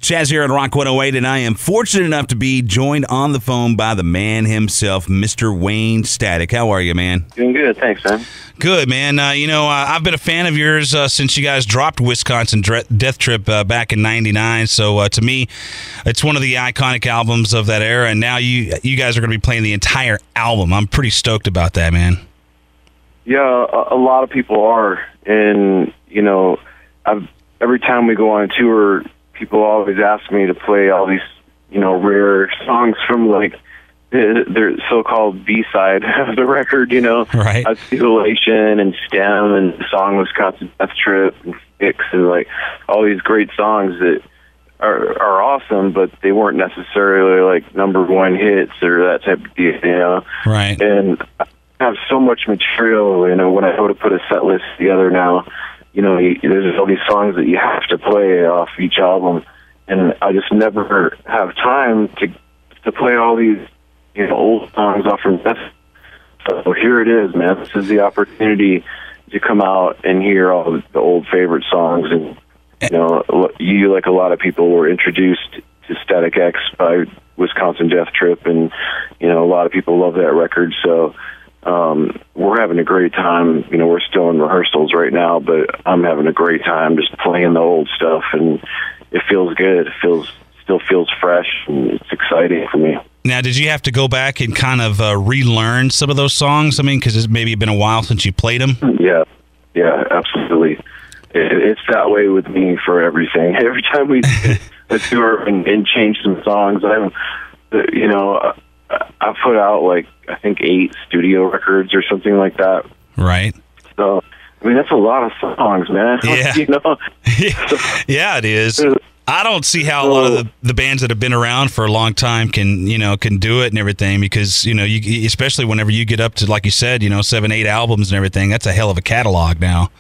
Chaz here on Rock 108, and I am fortunate enough to be joined on the phone by the man himself, Mr. Wayne Static. How are you, man? Doing good, thanks, man. Good, man. I've been a fan of yours since you guys dropped Wisconsin Death Trip back in '99. So to me, it's one of the iconic albums of that era, and now you guys are going to be playing the entire album. I'm pretty stoked about that, man. Yeah, a lot of people are, and every time we go on a tour, people always ask me to play all these, rare songs from like their so-called B-side of the record, Right. Isolation and Stem and the song Wisconsin Death Trip and Fix and like all these great songs that are awesome, but they weren't necessarily like number one hits or that type of deal, Right. And I have so much material, when I go to put a set list together now, there's all these songs that you have to play off each album, and I just never have time to play all these, old songs off from Death. So here it is, man. This is the opportunity to come out and hear all the old favorite songs, and you, like a lot of people, were introduced to Static X by Wisconsin Death Trip, and a lot of people love that record. So we're having a great time. We're still in rehearsals right now, but I'm having a great time just playing the old stuff, and it feels good. It still feels fresh, and it's exciting for me. Now, did you have to go back and kind of relearn some of those songs? I mean, because it's maybe been a while since you played them. Yeah, absolutely. It's that way with me for everything. Every time we a tour and change some songs, I put out like I think 8 studio records or something like that. Right. So I mean that's a lot of songs, man. Yeah. Yeah, it is. I don't see how a lot of the bands that have been around for a long time can do it and everything, because you especially whenever you get up to, like you said, 7, 8 albums and everything, that's a hell of a catalog now.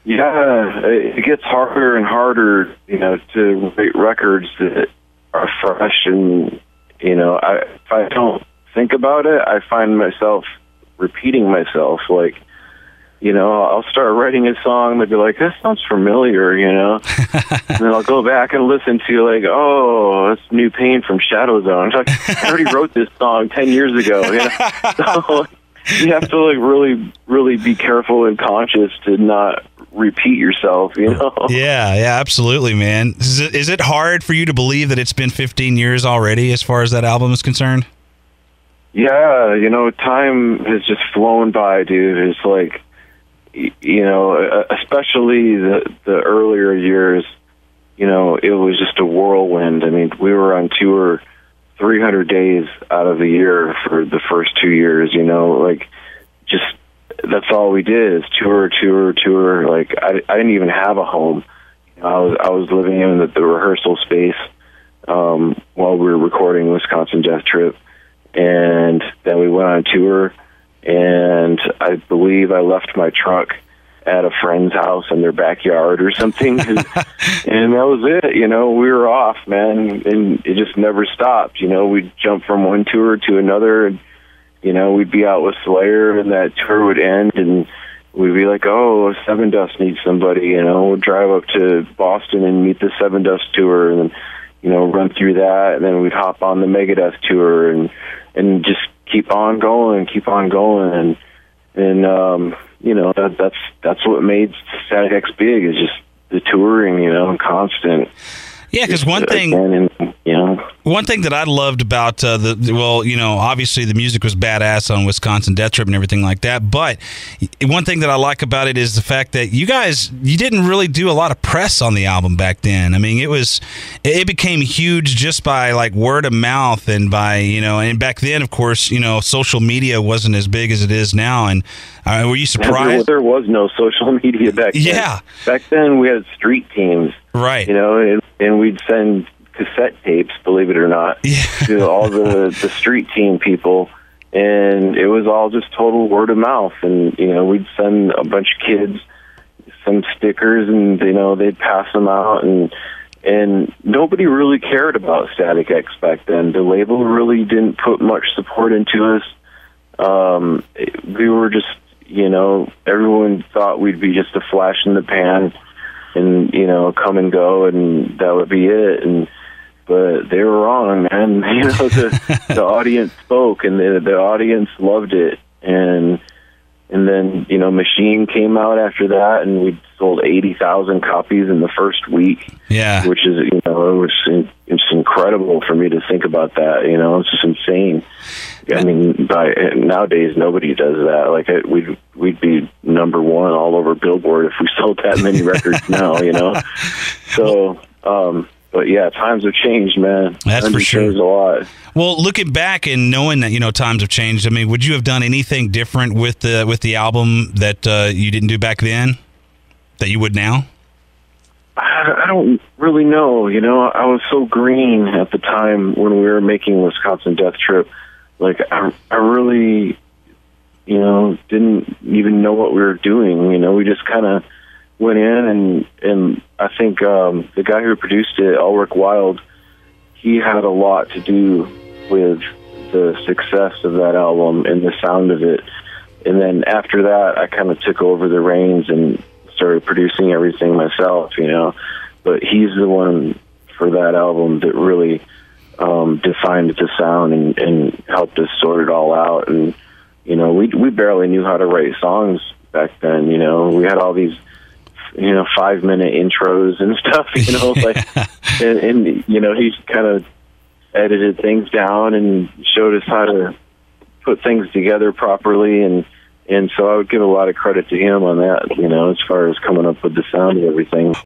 Yeah, it gets harder and harder, to write records that are fresh, and if I don't think about it, I find myself repeating myself. Like, I'll start writing a song and be like, "That sounds familiar," and then I'll go back and listen to like, "Oh, that's New Pain from Shadow Zone." It's like, I already wrote this song 10 years ago. So you have to like really, really be careful and conscious to not repeat yourself. Yeah, absolutely, man. Is it hard for you to believe that it's been 15 years already as far as that album is concerned? Yeah, time has just flown by, dude. It's like, especially the earlier years, it was just a whirlwind. I mean, we were on tour 300 days out of the year for the first 2 years, just that's all we did is tour. Like I didn't even have a home. I was living in the rehearsal space while we were recording Wisconsin Death Trip, and then we went on tour. And I believe I left my truck at a friend's house in their backyard or something, and that was it. We were off, man, and it just never stopped. We'd jump from one tour to another, and we'd be out with Slayer, and that tour would end, and we'd be like, "Oh, Seven Dust needs somebody." We'd drive up to Boston and meet the Seven Dust tour, and run through that, and then we'd hop on the Megadeth tour, and just keep on going, and that's what made Static X big, is just the touring, constant. Yeah, because one thing that I loved about obviously the music was badass on Wisconsin Death Trip and everything like that, but one thing that I like about it is the fact that you didn't really do a lot of press on the album back then. I mean, it became huge just by like word of mouth, and by and back then, of course, social media wasn't as big as it is now. And were you surprised? There was no social media back then. Yeah, back then we had street teams, right? And we'd send cassette tapes, believe it or not, to all the street team people, and it was all just total word of mouth. And we'd send a bunch of kids some stickers, and they'd pass them out, and nobody really cared about Static X back then. The label really didn't put much support into us. We were just, everyone thought we'd be just a flash in the pan and you know, come and go, and that would be it. But they were wrong, man. You know, the audience spoke, and the audience loved it, and then, you know, Machine came out after that, and we sold 80,000 copies in the first week. Yeah, which is, you know, it's incredible for me to think about that. You know, it's just insane. I mean, nowadays nobody does that. Like, we'd be number one all over Billboard if we sold that many records now. You know, so. But yeah, times have changed, man. That's for sure. Changed a lot. Well, looking back and knowing that, you know, times have changed, I mean, would you have done anything different with the album that you didn't do back then that you would now? I don't really know. You know, I was so green at the time when we were making Wisconsin Death Trip. Like, I really, you know, didn't even know what we were doing. You know, we just kind of went in, and I think the guy who produced it, Ulrich Wild, he had a lot to do with the success of that album and the sound of it. And then after that, I kind of took over the reins and started producing everything myself, you know. But he's the one for that album that really defined the sound and helped us sort it all out. And, you know, we barely knew how to write songs back then, you know. We had all these, you know, 5-minute intros and stuff, you know, like, and you know, he's kind of edited things down and showed us how to put things together properly, and so I would give a lot of credit to him on that, you know, as far as coming up with the sound of everything.